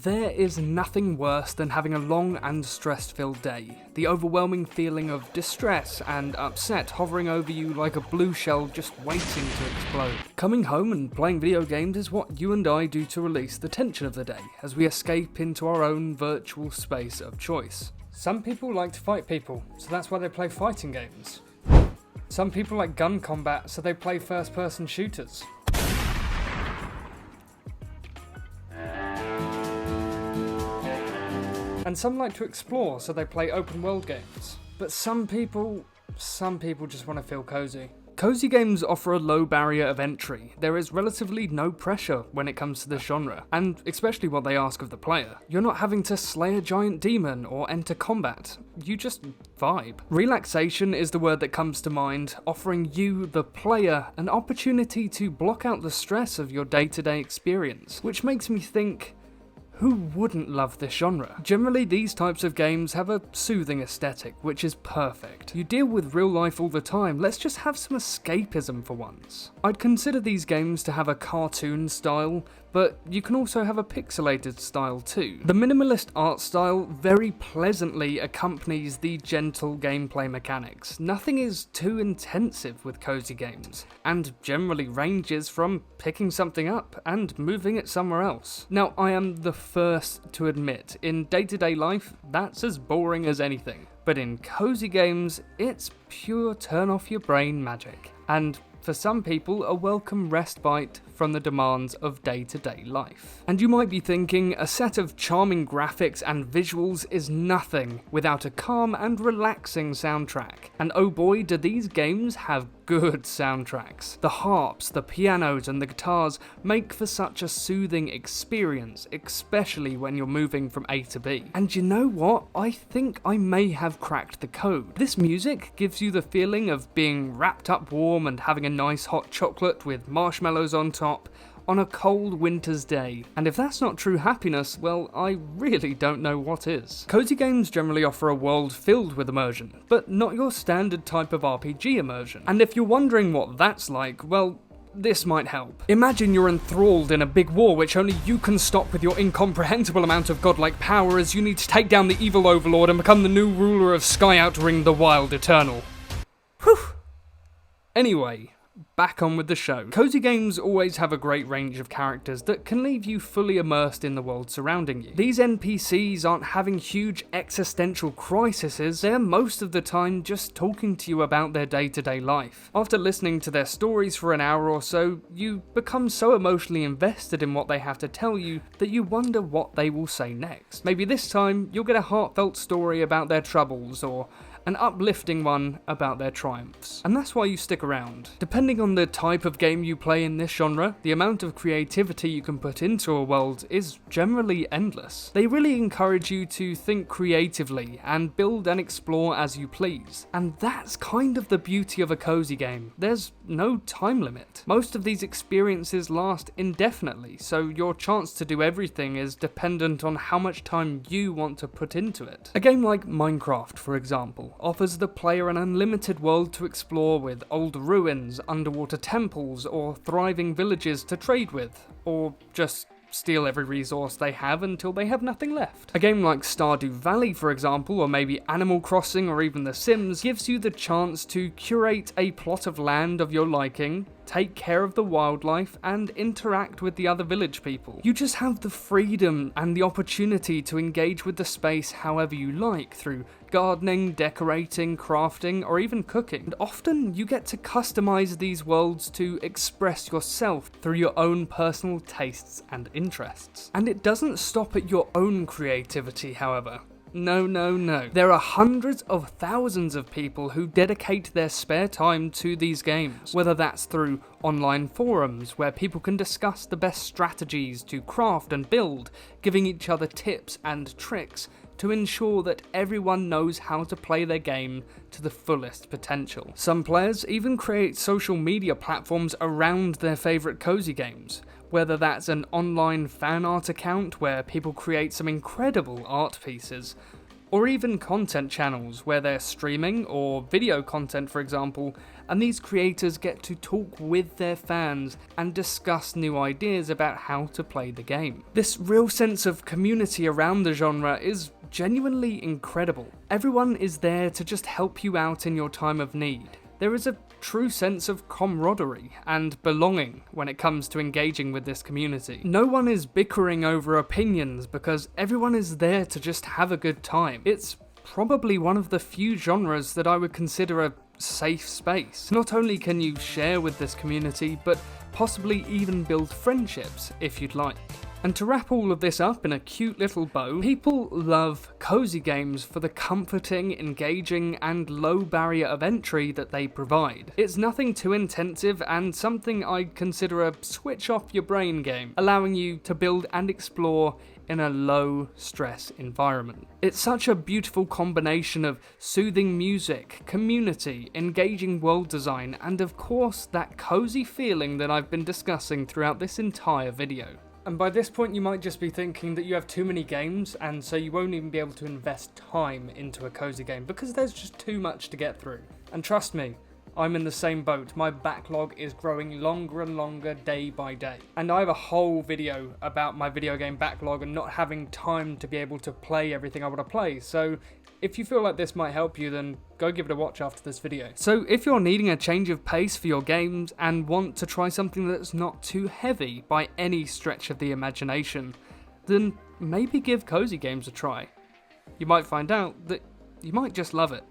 There is nothing worse than having a long and stress-filled day. The overwhelming feeling of distress and upset hovering over you like a blue shell just waiting to explode. Coming home and playing video games is what you and I do to release the tension of the day, as we escape into our own virtual space of choice. Some people like to fight people, so that's why they play fighting games. Some people like gun combat, so they play first-person shooters. And some like to explore, so they play open world games. But some people just want to feel cozy. Cozy games offer a low barrier of entry. There is relatively no pressure when it comes to the genre, and especially what they ask of the player. You're not having to slay a giant demon or enter combat. You just vibe. Relaxation is the word that comes to mind, offering you, the player, an opportunity to block out the stress of your day-to-day experience, which makes me think, who wouldn't love this genre? Generally, these types of games have a soothing aesthetic, which is perfect. You deal with real life all the time, let's just have some escapism for once. I'd consider these games to have a cartoon style, but you can also have a pixelated style too. The minimalist art style very pleasantly accompanies the gentle gameplay mechanics. Nothing is too intensive with cozy games, and generally ranges from picking something up and moving it somewhere else. Now, I am the first to admit, in day-to-day life, that's as boring as anything. But in cozy games, it's pure turn-off-your-brain magic. And for some people, a welcome respite from the demands of day-to-day life. And you might be thinking, a set of charming graphics and visuals is nothing without a calm and relaxing soundtrack. And oh boy, do these games have good soundtracks. The harps, the pianos, and the guitars make for such a soothing experience, especially when you're moving from A to B. And you know what? I think I may have cracked the code. This music gives you the feeling of being wrapped up warm and having a nice hot chocolate with marshmallows on top on a cold winter's day. And if that's not true happiness, well, I really don't know what is. Cozy games generally offer a world filled with immersion, but not your standard type of RPG immersion. And if you're wondering what that's like, well, this might help. Imagine you're enthralled in a big war which only you can stop with your incomprehensible amount of godlike power, as you need to take down the evil overlord and become the new ruler of Sky Outring the Wild Eternal. Whew. Anyway, back on with the show. Cozy games always have a great range of characters that can leave you fully immersed in the world surrounding you. These NPCs aren't having huge existential crises, they're most of the time just talking to you about their day-to-day life. After listening to their stories for an hour or so, you become so emotionally invested in what they have to tell you that you wonder what they will say next. Maybe this time you'll get a heartfelt story about their troubles, or an uplifting one about their triumphs. And that's why you stick around. Depending on the type of game you play in this genre, the amount of creativity you can put into a world is generally endless. They really encourage you to think creatively and build and explore as you please. And that's kind of the beauty of a cozy game. There's no time limit. Most of these experiences last indefinitely, so your chance to do everything is dependent on how much time you want to put into it. A game like Minecraft, for example, offers the player an unlimited world to explore with old ruins, underwater temples, or thriving villages to trade with, or just steal every resource they have until they have nothing left. A game like Stardew Valley, for example, or maybe Animal Crossing or even The Sims, gives you the chance to curate a plot of land of your liking, take care of the wildlife, and interact with the other village people. You just have the freedom and the opportunity to engage with the space however you like, through gardening, decorating, crafting, or even cooking. And often you get to customize these worlds to express yourself through your own personal tastes and interests. And it doesn't stop at your own creativity, however. No. There are hundreds of thousands of people who dedicate their spare time to these games, whether that's through online forums where people can discuss the best strategies to craft and build, giving each other tips and tricks to ensure that everyone knows how to play their game to the fullest potential. Some players even create social media platforms around their favourite cozy games, whether that's an online fan art account where people create some incredible art pieces, or even content channels where they're streaming, or video content for example, and these creators get to talk with their fans and discuss new ideas about how to play the game. This real sense of community around the genre is genuinely incredible. Everyone is there to just help you out in your time of need. There is a true sense of camaraderie and belonging when it comes to engaging with this community. No one is bickering over opinions because everyone is there to just have a good time. It's probably one of the few genres that I would consider a safe space. Not only can you share with this community, but possibly even build friendships if you'd like. And to wrap all of this up in a cute little bow, people love cozy games for the comforting, engaging, and low barrier of entry that they provide. It's nothing too intensive and something I'd consider a switch off your brain game, allowing you to build and explore in a low stress environment. It's such a beautiful combination of soothing music, community, engaging world design, and of course that cozy feeling that I've been discussing throughout this entire video. And by this point you might just be thinking that you have too many games and so you won't even be able to invest time into a cozy game because there's just too much to get through. And trust me, I'm in the same boat. My backlog is growing longer and longer day by day. And I have a whole video about my video game backlog and not having time to be able to play everything I want to play. So if you feel like this might help you, then go give it a watch after this video. So if you're needing a change of pace for your games and want to try something that's not too heavy by any stretch of the imagination, then maybe give cozy games a try. You might find out that you might just love it.